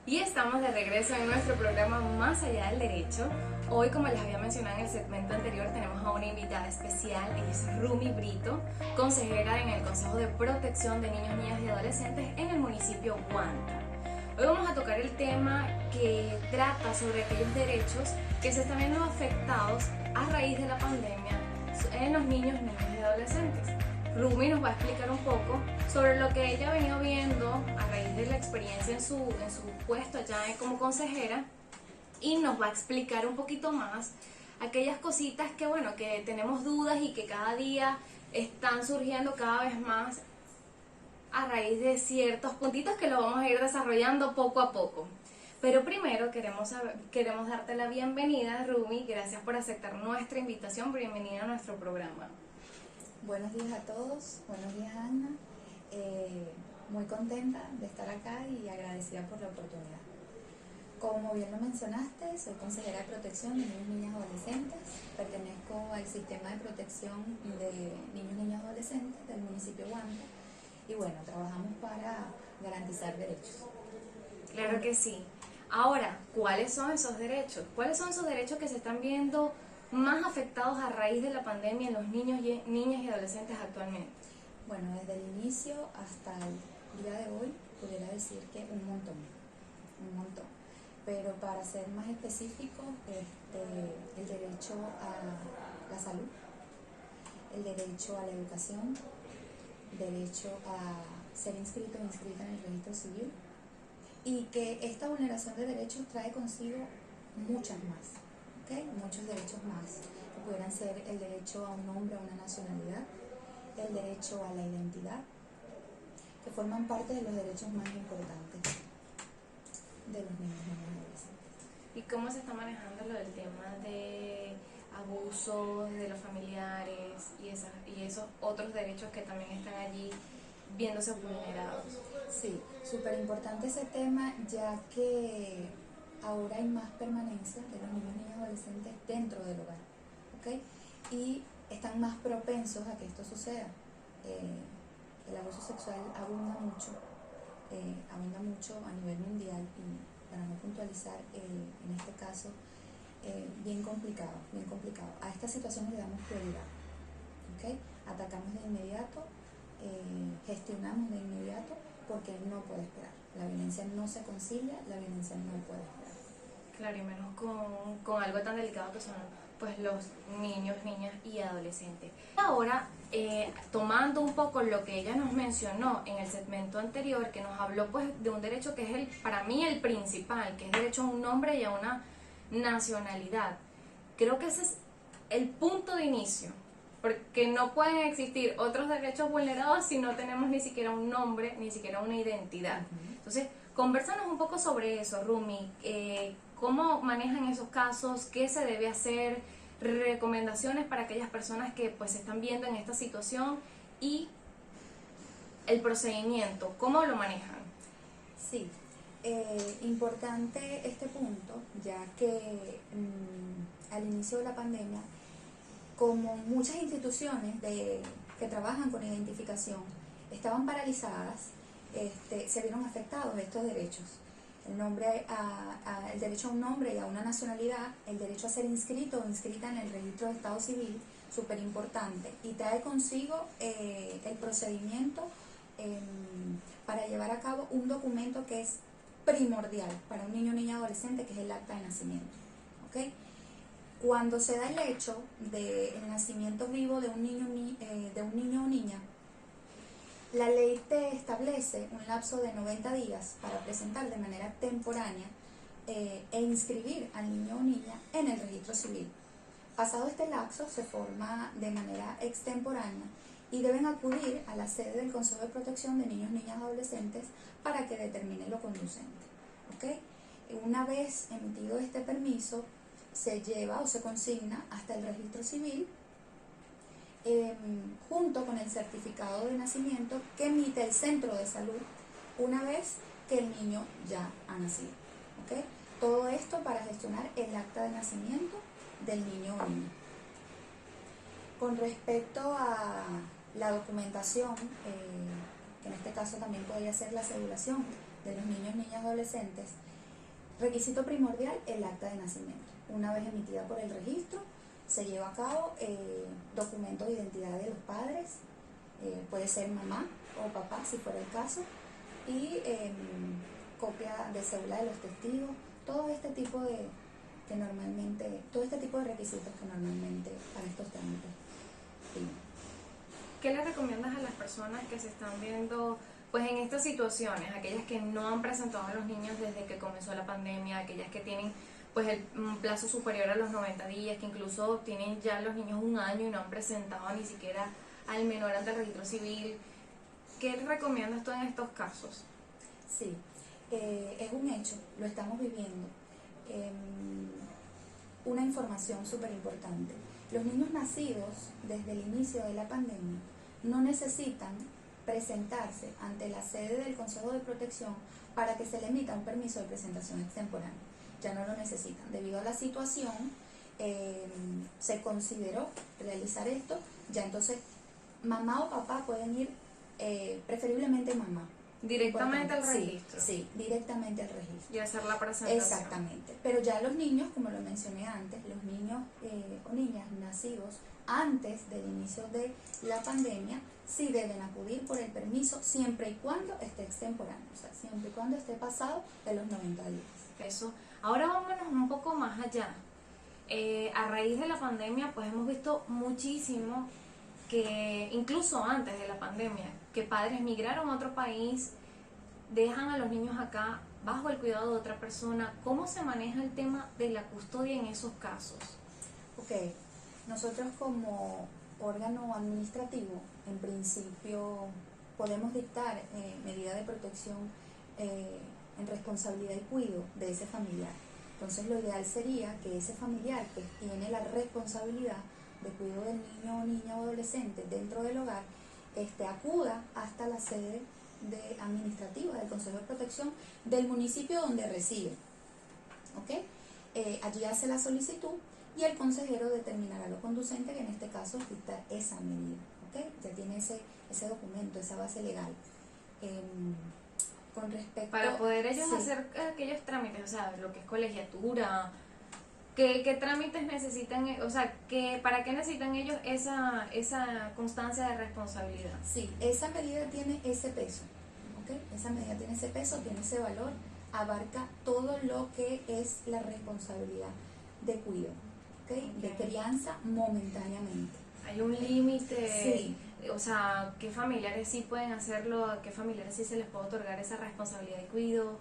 Y estamos de regreso en nuestro programa Más Allá del Derecho. Hoy, como les había mencionado en el segmento anterior, tenemos a una invitada especial. Ella es Rumi Brito, consejera en el Consejo de Protección de Niños, Niñas y Adolescentes en el municipio Guanta. Hoy vamos a tocar el tema que trata sobre aquellos derechos que se están viendo afectados a raíz de la pandemia en los niños, niñas y adolescentes. Rumi nos va a explicar un poco sobre lo que ella ha venido viendo a raíz de la experiencia en su puesto allá como consejera, y nos va a explicar un poquito más aquellas cositas que, bueno, que tenemos dudas y que cada día están surgiendo cada vez más a raíz de ciertos puntitos que lo vamos a ir desarrollando poco a poco. Pero primero queremos darte la bienvenida, Rumi. Gracias por aceptar nuestra invitación. Bienvenida a nuestro programa. Buenos días a todos, buenos días Ana, muy contenta de estar acá y agradecida por la oportunidad. Como bien lo mencionaste, soy consejera de protección de niños, niñas y adolescentes, pertenezco al sistema de protección de niños, niñas y adolescentes del municipio Guanta y bueno, trabajamos para garantizar derechos. Claro que sí. Ahora, ¿cuáles son esos derechos? ¿Cuáles son esos derechos que se están viendo más afectados a raíz de la pandemia en los niños, niñas y adolescentes actualmente? Bueno, desde el inicio hasta el día de hoy, pudiera decir que un montón. Pero para ser más específico, el derecho a la salud, el derecho a la educación, derecho a ser inscrito o inscrita en el registro civil, y que esta vulneración de derechos trae consigo muchas más. Muchos derechos más, que pudieran ser el derecho a un nombre, a una nacionalidad, el derecho a la identidad, que forman parte de los derechos más importantes de los niños y adolescentes. ¿Y cómo se está manejando lo del tema de abusos de los familiares y esos otros derechos que también están allí viéndose vulnerados? Sí, súper importante ese tema, ya que ahora hay más permanencia de los niños, niñas y adolescentes dentro del hogar, y están más propensos a que esto suceda. El abuso sexual abunda mucho a nivel mundial, y para no puntualizar, en este caso, bien complicado. A esta situación le damos prioridad, atacamos de inmediato, gestionamos de inmediato, porque no puede esperar. La violencia no se concilia, la violencia no puede esperar. Claro, y menos con algo tan delicado que son pues los niños, niñas y adolescentes. Ahora, tomando un poco lo que ella nos mencionó en el segmento anterior, que nos habló pues de un derecho que es para mí el principal, que es derecho a un nombre y a una nacionalidad. Creo que ese es el punto de inicio, porque no pueden existir otros derechos vulnerados si no tenemos ni siquiera un nombre, ni siquiera una identidad. Entonces, conversanos un poco sobre eso, Rumi. ¿Cómo manejan esos casos? ¿Qué se debe hacer? Recomendaciones para aquellas personas que pues se están viendo en esta situación, y el procedimiento, ¿cómo lo manejan? Sí, importante este punto, ya que al inicio de la pandemia, como muchas instituciones que trabajan con identificación estaban paralizadas, se vieron afectados estos derechos. El derecho a un nombre y a una nacionalidad, el derecho a ser inscrito o inscrita en el registro de Estado Civil, súper importante, y trae consigo el procedimiento para llevar a cabo un documento que es primordial para un niño, niña, adolescente, que es el acta de nacimiento. Cuando se da el hecho del nacimiento vivo de un niño o niña, la ley te establece un lapso de 90 días para presentar de manera temporánea e inscribir al niño o niña en el registro civil. Pasado este lapso, se forma de manera extemporánea y deben acudir a la sede del Consejo de Protección de Niños, Niñas y Adolescentes para que determine lo conducente. Una vez emitido este permiso, se lleva o se consigna hasta el registro civil, junto con el certificado de nacimiento que emite el centro de salud una vez que el niño ya ha nacido. Todo esto para gestionar el acta de nacimiento del niño o niña. Con respecto a la documentación, que en este caso también podría ser la cedulación de los niños, niñas y adolescentes, Requisito primordial, el acta de nacimiento. Una vez emitida por el registro, se lleva a cabo documento de identidad de los padres, puede ser mamá o papá si fuera el caso, y copia de cédula de los testigos, todo este tipo de requisitos que normalmente para estos trámites piden. ¿Qué le recomiendas a las personas que se están viendo pues en estas situaciones, aquellas que no han presentado a los niños desde que comenzó la pandemia, aquellas que tienen pues un plazo superior a los 90 días, que incluso tienen ya los niños un año y no han presentado ni siquiera al menor ante el registro civil? ¿Qué le recomiendas tú en estos casos? Sí, es un hecho, lo estamos viviendo. Una información súper importante. Los niños nacidos desde el inicio de la pandemia no necesitan presentarse ante la sede del Consejo de Protección para que se le emita un permiso de presentación extemporánea. Ya no lo necesitan. Debido a la situación, se consideró realizar esto. Ya entonces, mamá o papá pueden ir, preferiblemente mamá. Directamente al registro. Sí, directamente al registro. Y hacer la presentación. Exactamente. Pero ya los niños, como lo mencioné antes, los niños o niñas nacidos antes del inicio de la pandemia, sí deben acudir por el permiso siempre y cuando esté extemporáneo, o sea, siempre y cuando esté pasado de los 90 días. Eso. Ahora vámonos un poco más allá. A raíz de la pandemia, pues hemos visto muchísimo que, incluso antes de la pandemia, que padres migraron a otro país, dejan a los niños acá bajo el cuidado de otra persona. ¿Cómo se maneja el tema de la custodia en esos casos? Ok, nosotros como órgano administrativo, en principio podemos dictar medida de protección en responsabilidad y cuidado de ese familiar. Entonces lo ideal sería que ese familiar que tiene la responsabilidad de cuidado del niño o niña o adolescente dentro del hogar, acuda hasta la sede administrativa del Consejo de Protección del municipio donde reside. ¿Okay? Allí hace la solicitud y el consejero determinará lo conducente, que en este caso es dictar esa medida. ¿Okay? Ya tiene ese documento, esa base legal. Con respecto, para poder ellos hacer aquellos trámites, o sea, lo que es colegiatura, ¿qué trámites necesitan? O sea, ¿para qué necesitan ellos esa constancia de responsabilidad? Sí, esa medida tiene ese peso, ¿ok? Esa medida tiene ese peso, tiene ese valor, abarca todo lo que es la responsabilidad de cuidado, ¿ok? De crianza momentáneamente. Hay un límite. Sí. O sea, ¿qué familiares sí pueden hacerlo? ¿A qué familiares sí se les puede otorgar esa responsabilidad de cuidado?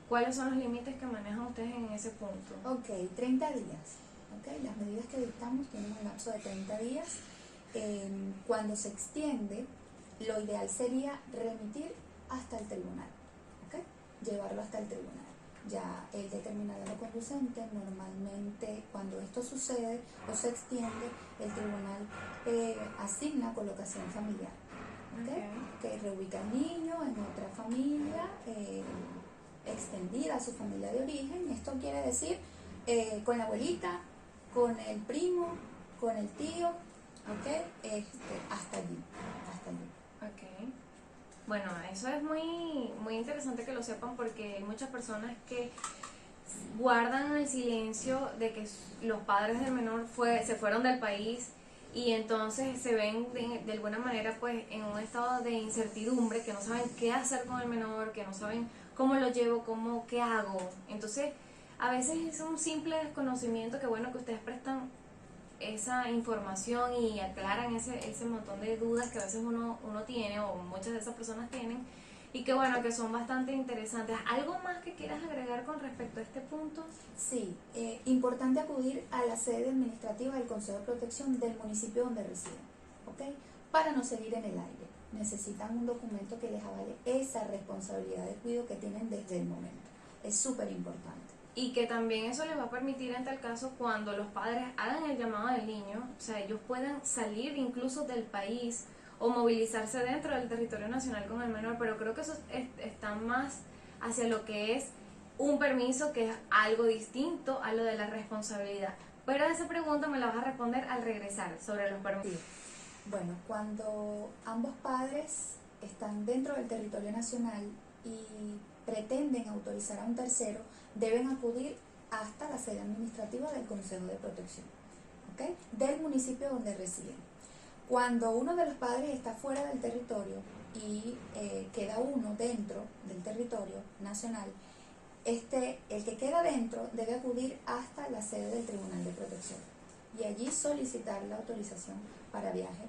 ¿Cuáles son los límites que manejan ustedes en ese punto? Ok, 30 días. Okay, las medidas que dictamos tienen un lapso de 30 días. Cuando se extiende, lo ideal sería remitir hasta el tribunal, ¿okay? Llevarlo hasta el tribunal. Ya él determinará lo conducente. Normalmente cuando esto sucede o se extiende, el tribunal asigna colocación familiar, ¿okay? Que reubica al niño en otra familia extendida a su familia de origen. Esto quiere decir con la abuelita, con el primo, con el tío, ¿okay? Hasta allí. Okay. Bueno, eso es muy, muy interesante que lo sepan, porque hay muchas personas que guardan el silencio de que los padres del menor se fueron del país, y entonces se ven de alguna manera pues en un estado de incertidumbre, que no saben qué hacer con el menor, que no saben cómo lo llevo, qué hago. Entonces a veces es un simple desconocimiento, que bueno que ustedes prestan esa información y aclaran ese montón de dudas que a veces uno tiene, o muchas de esas personas tienen, y que bueno, que son bastante interesantes. ¿Algo más que quieras agregar con respecto a este punto? Sí, importante acudir a la sede administrativa del Consejo de Protección del municipio donde residen, ¿ok? Para no seguir en el aire. Necesitan un documento que les avale esa responsabilidad de cuidado que tienen desde el momento. Es súper importante. Y que también eso les va a permitir, en tal caso, cuando los padres hagan el llamado del niño, o sea, ellos puedan salir incluso del país o movilizarse dentro del territorio nacional con el menor. Pero creo que eso está más hacia lo que es un permiso, que es algo distinto a lo de la responsabilidad. Pero esa pregunta me la vas a responder al regresar, sobre los permisos. Bueno, cuando ambos padres están dentro del territorio nacional y pretenden autorizar a un tercero, deben acudir hasta la sede administrativa del Consejo de Protección, ¿ok? Del municipio donde residen. Cuando uno de los padres está fuera del territorio y queda uno dentro del territorio nacional, el que queda dentro debe acudir hasta la sede del Tribunal de Protección y allí solicitar la autorización para viaje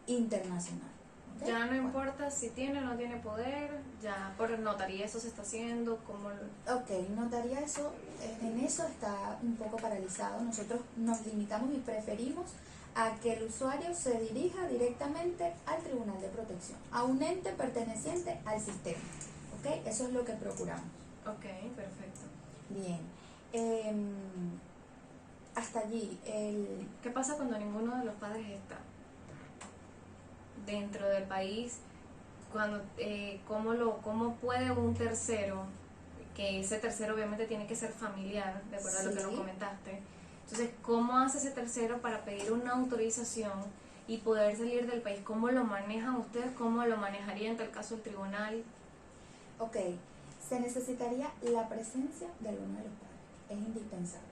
internacional. ¿Okay? Ya no importa si tiene o no tiene poder, ya por notaría eso se está haciendo, como... Ok, notaría eso, en eso está un poco paralizado. Nosotros nos limitamos y preferimos a que el usuario se dirija directamente al Tribunal de Protección, a un ente perteneciente al sistema. ¿Ok? Eso es lo que procuramos. Ok, perfecto. Bien. Hasta allí. ¿Qué pasa cuando ninguno de los padres está dentro del país? Cuando, ¿cómo puede un tercero, que ese tercero obviamente tiene que ser familiar, de acuerdo a lo que nos comentaste? Entonces, ¿cómo hace ese tercero para pedir una autorización y poder salir del país? ¿Cómo lo manejan ustedes? ¿Cómo lo manejaría en tal caso el tribunal? Ok, se necesitaría la presencia de alguno de los padres. Es indispensable.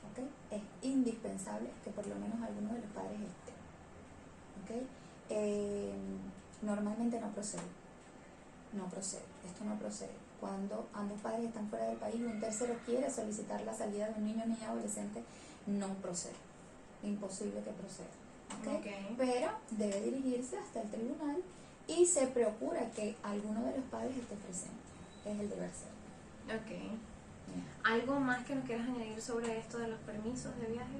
¿Ok? Es indispensable que por lo menos alguno de los padres esté. ¿Ok? Normalmente no procede. No procede. Esto no procede. Cuando ambos padres están fuera del país y un tercero quiere solicitar la salida de un niño o niña adolescente, no procede. Imposible que proceda. ¿Okay? Pero debe dirigirse hasta el tribunal y se procura que alguno de los padres esté presente. Es el deber ser. Ok. Bien. ¿Algo más que nos quieras añadir sobre esto de los permisos de viaje?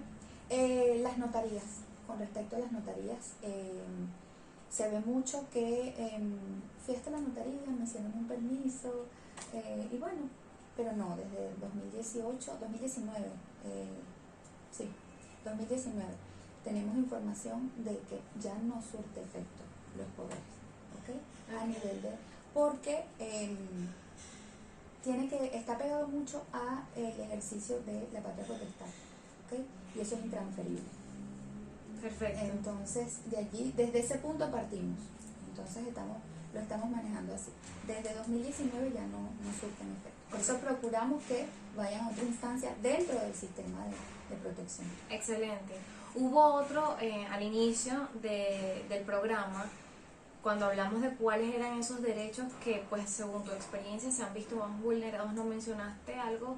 Las notarías. Con respecto a las notarías, se ve mucho que fui hasta la notaría, me hicieron un permiso, y bueno, pero no, desde 2019, 2019, tenemos información de que ya no surte efecto los poderes, ¿ok? A nivel de, porque está pegado mucho a el ejercicio de la patria potestad, ¿ok? Y eso es intransferible. Perfecto. Entonces, de allí, desde ese punto partimos. Entonces lo estamos manejando así. Desde 2019 ya no surten efecto. Por eso procuramos que vayan a otra instancia dentro del sistema de protección. Excelente. Hubo otro al inicio del programa, cuando hablamos de cuáles eran esos derechos que, pues, según tu experiencia se han visto más vulnerados, nos mencionaste algo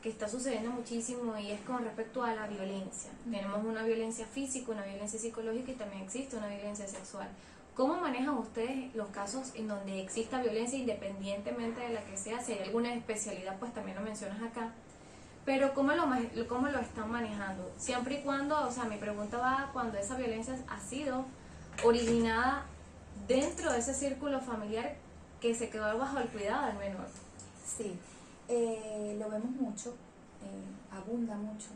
que está sucediendo muchísimo y es con respecto a la violencia. Tenemos una violencia física, una violencia psicológica y también existe una violencia sexual. ¿Cómo manejan ustedes los casos en donde exista violencia independientemente de la que sea? Si hay alguna especialidad, pues también lo mencionas acá. Pero ¿cómo lo están manejando? Siempre y cuando, o sea, mi pregunta va cuando esa violencia ha sido originada dentro de ese círculo familiar que se quedó bajo el cuidado del menor. Sí. Lo vemos mucho, abunda mucho,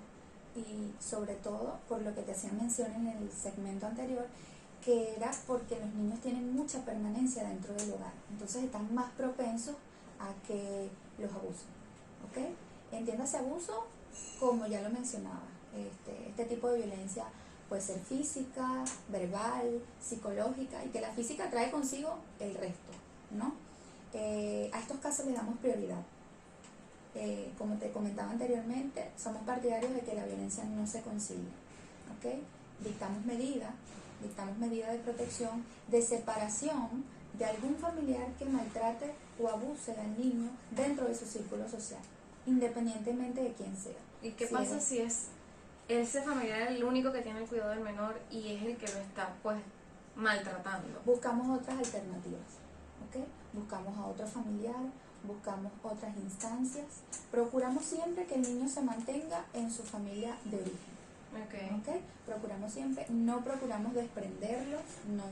y sobre todo por lo que te hacía mención en el segmento anterior, que era porque los niños tienen mucha permanencia dentro del hogar, entonces están más propensos a que los abusen, ¿ok? Entiéndase abuso como ya lo mencionaba, este tipo de violencia puede ser física, verbal, psicológica, y que la física trae consigo el resto, ¿no? A estos casos le damos prioridad. Como te comentaba anteriormente, somos partidarios de que la violencia no se consigue, ¿ok? Dictamos medidas de protección, de separación de algún familiar que maltrate o abuse al niño dentro de su círculo social, independientemente de quién sea. ¿Y qué pasa si es ese familiar el único que tiene el cuidado del menor y es el que lo está, pues, maltratando? Buscamos otras alternativas, ¿ok? Buscamos a otro familiar, buscamos otras instancias, procuramos siempre que el niño se mantenga en su familia de origen. Okay. Procuramos siempre, no procuramos desprenderlos, no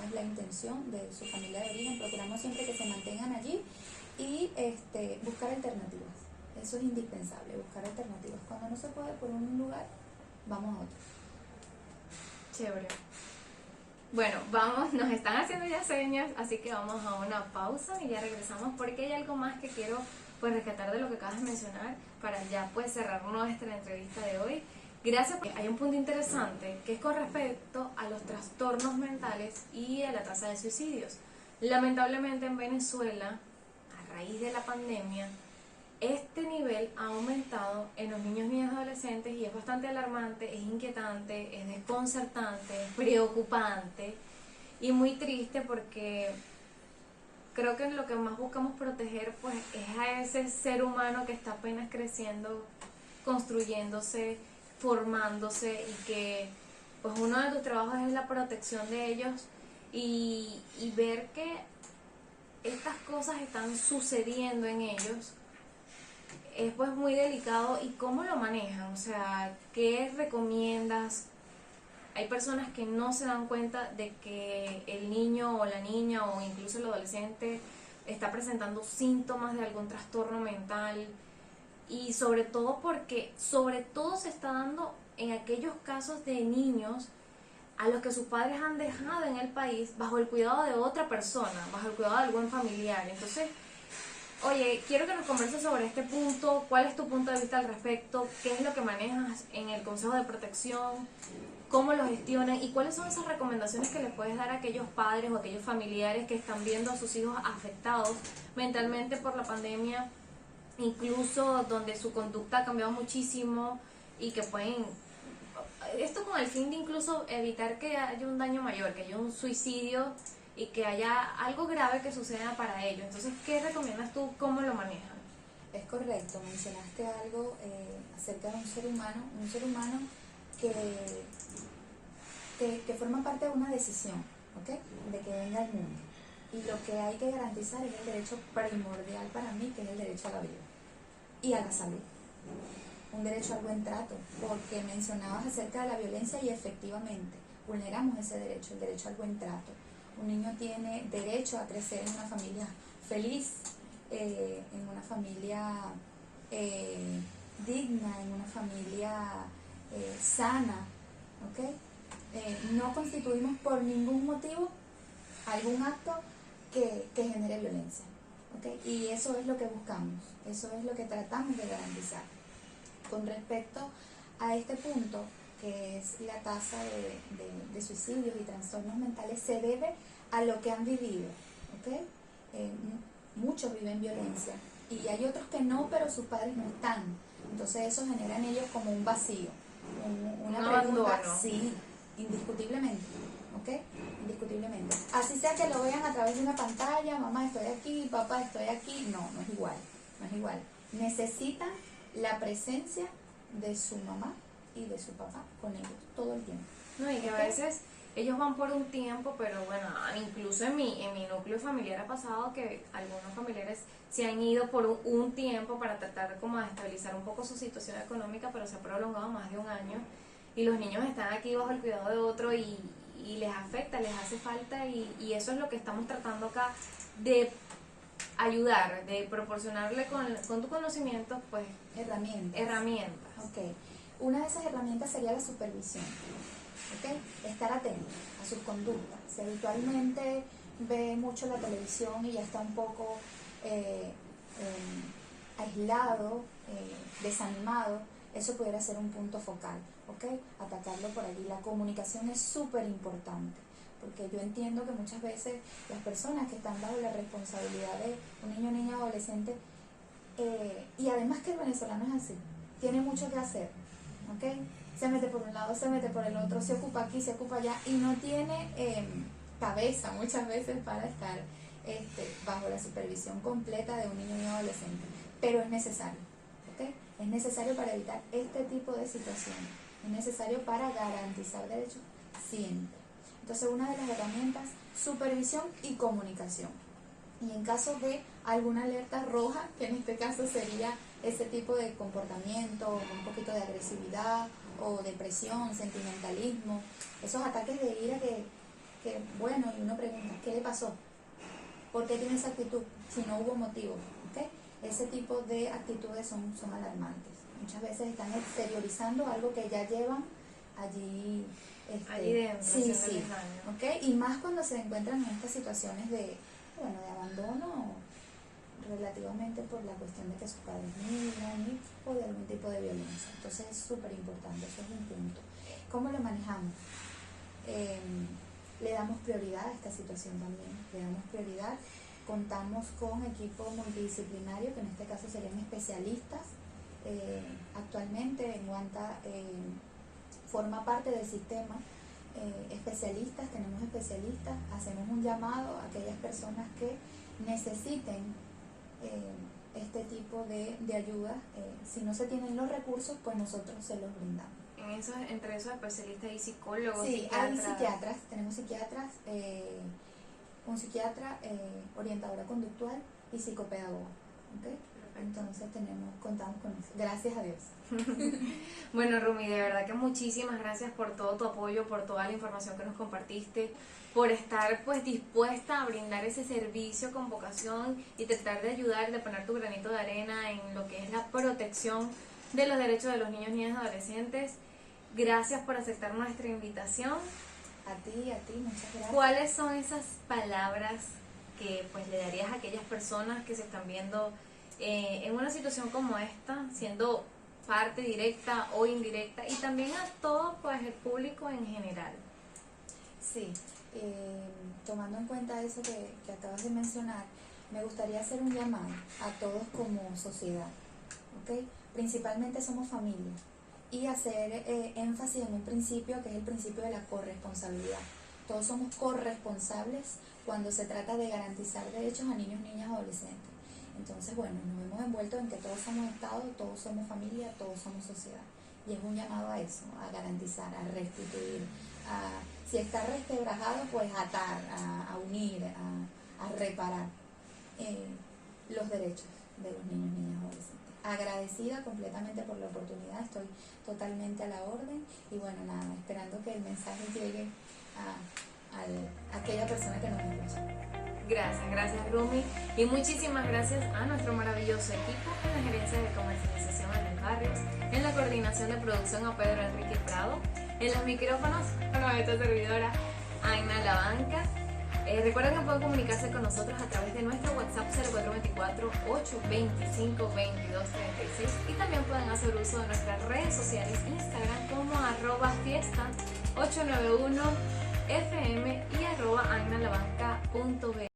es la intención de su familia de origen, procuramos siempre que se mantengan allí y buscar alternativas. Eso es indispensable, buscar alternativas. Cuando no se puede por un lugar, vamos a otro. Chévere. Bueno, nos están haciendo ya señas, así que vamos a una pausa y ya regresamos porque hay algo más que quiero, pues, rescatar de lo que acabas de mencionar para ya, pues, cerrar nuestra entrevista de hoy. Gracias, porque hay un punto interesante que es con respecto a los trastornos mentales y a la tasa de suicidios. Lamentablemente en Venezuela, a raíz de la pandemia, este nivel ha aumentado en los niños, niñas y adolescentes y es bastante alarmante, es inquietante, es desconcertante, es preocupante y muy triste porque creo que lo que más buscamos proteger pues es a ese ser humano que está apenas creciendo, construyéndose, formándose y que pues uno de tus trabajos es la protección de ellos y ver que estas cosas están sucediendo en ellos es pues muy delicado. ¿Y cómo lo manejan? O sea, ¿qué recomiendas? Hay personas que no se dan cuenta de que el niño o la niña o incluso el adolescente está presentando síntomas de algún trastorno mental y sobre todo porque sobre todo se está dando en aquellos casos de niños a los que sus padres han dejado en el país bajo el cuidado de otra persona, bajo el cuidado de algún familiar. Entonces, oye, quiero que nos converses sobre este punto, cuál es tu punto de vista al respecto, qué es lo que manejas en el Consejo de Protección, cómo lo gestionan y cuáles son esas recomendaciones que les puedes dar a aquellos padres o a aquellos familiares que están viendo a sus hijos afectados mentalmente por la pandemia, incluso donde su conducta ha cambiado muchísimo y que pueden, esto con el fin de incluso evitar que haya un daño mayor, que haya un suicidio y que haya algo grave que suceda para ellos. Entonces, ¿qué recomiendas tú? ¿Cómo lo manejan? Es correcto, mencionaste algo acerca de un ser humano que, que forma parte de una decisión, ¿ok? De que venga al mundo. Y lo que hay que garantizar es el derecho primordial para mí, que es el derecho a la vida y a la salud. Un derecho al buen trato, porque mencionabas acerca de la violencia y efectivamente vulneramos ese derecho, el derecho al buen trato. Un niño tiene derecho a crecer en una familia feliz, en una familia digna, en una familia sana, ¿ok? No constituimos por ningún motivo algún acto que genere violencia, ¿ok? Y eso es lo que buscamos, eso es lo que tratamos de garantizar. Con respecto a este punto, que es la tasa de suicidios y trastornos mentales, se debe a lo que han vivido, ¿ok? Muchos viven violencia y hay otros que no, pero sus padres no están. Entonces eso genera en ellos como un vacío, una pregunta, abandono. sí, indiscutiblemente, ¿ok? Indiscutiblemente. Así sea que lo vean a través de una pantalla, mamá estoy aquí, papá estoy aquí, no es igual, no es igual. Necesitan la presencia de su mamá y de su papá con ellos todo el tiempo. No, y que a veces ellos van por un tiempo, pero bueno, incluso en mi núcleo familiar ha pasado que algunos familiares se han ido por un tiempo para tratar como de estabilizar un poco su situación económica, pero se ha prolongado más de un año y los niños están aquí bajo el cuidado de otro y les afecta, les hace falta y eso es lo que estamos tratando acá de ayudar, de proporcionarle con tu conocimiento pues herramientas. Ok, una de esas herramientas sería la supervisión, ok, estar atento a sus conductas. Si habitualmente ve mucho la televisión y ya está un poco aislado, desanimado, eso pudiera ser un punto focal, ok, atacarlo por allí. La comunicación es súper importante, porque yo entiendo que muchas veces las personas que están bajo la responsabilidad de un niño, niña, adolescente, y además que el venezolano es así, tiene mucho que hacer, ¿ok? Se mete por un lado, se mete por el otro, se ocupa aquí, se ocupa allá, y no tiene cabeza muchas veces para estar bajo la supervisión completa de un niño, niña, adolescente, pero es necesario, ¿ok? Es necesario para evitar este tipo de situaciones, es necesario para garantizar derechos siempre. Entonces, una de las herramientas, supervisión y comunicación. Y en caso de alguna alerta roja, que en este caso sería ese tipo de comportamiento, un poquito de agresividad o depresión, sentimentalismo, esos ataques de ira que bueno, y uno pregunta, ¿qué le pasó? ¿Por qué tiene esa actitud? Si no hubo motivo, ¿ok? Ese tipo de actitudes son alarmantes. Muchas veces están exteriorizando algo que ya llevan allí Dentro, sí, ¿ok? Y más cuando se encuentran en estas situaciones de abandono relativamente por la cuestión de que sus padres migran o de algún tipo de violencia. Entonces es súper importante, eso es un punto. ¿Cómo lo manejamos? Le damos prioridad a esta situación también, le damos prioridad contamos con equipo multidisciplinario, que en este caso serían especialistas. Actualmente en Guanta forma parte del sistema especialistas, tenemos especialistas, hacemos un llamado a aquellas personas que necesiten este tipo de ayuda. Si no se tienen los recursos, pues nosotros se los brindamos. Entre esos especialistas hay psicólogos, sí, psiquiatras. Hay psiquiatras, tenemos psiquiatras, un psiquiatra, orientadora conductual y psicopedagoga, ¿okay? Entonces contamos con eso, gracias a Dios. Bueno, Rumi, de verdad que muchísimas gracias por todo tu apoyo, por toda la información que nos compartiste, por estar pues dispuesta a brindar ese servicio con vocación y tratar de ayudar, de poner tu granito de arena en lo que es la protección de los derechos de los niños, niñas y adolescentes. Gracias por aceptar nuestra invitación. A ti, muchas gracias. ¿Cuáles son esas palabras que pues le darías a aquellas personas que se están viendo en una situación como esta, siendo parte directa o indirecta, y también a todo pues el público en general? Sí, tomando en cuenta eso que acabas de mencionar, me gustaría hacer un llamado a todos como sociedad, ¿ok? Principalmente somos familia, y hacer énfasis en un principio que es el principio de la corresponsabilidad. Todos somos corresponsables cuando se trata de garantizar derechos a niños, niñas, adolescentes. Entonces, bueno, nos hemos envuelto en que todos somos Estado, todos somos familia, todos somos sociedad. Y es un llamado a eso, a garantizar, a restituir, si está resquebrajado, pues atar, a unir, a reparar los derechos de los niños, niñas, adolescentes. Agradecida completamente por la oportunidad, estoy totalmente a la orden y bueno, nada, esperando que el mensaje llegue a aquella persona que nos escucha. Gracias Rumi, y muchísimas gracias a nuestro maravilloso equipo en la gerencia de comercialización en los barrios, en la coordinación de producción a Pedro Enrique Prado, en los micrófonos a esta servidora Aina Lavanca. Recuerden que pueden comunicarse con nosotros a través de nuestro WhatsApp 0424-825-2236 y también pueden hacer uso de nuestras redes sociales, Instagram como @fiesta891fm y @ainalavanca.b.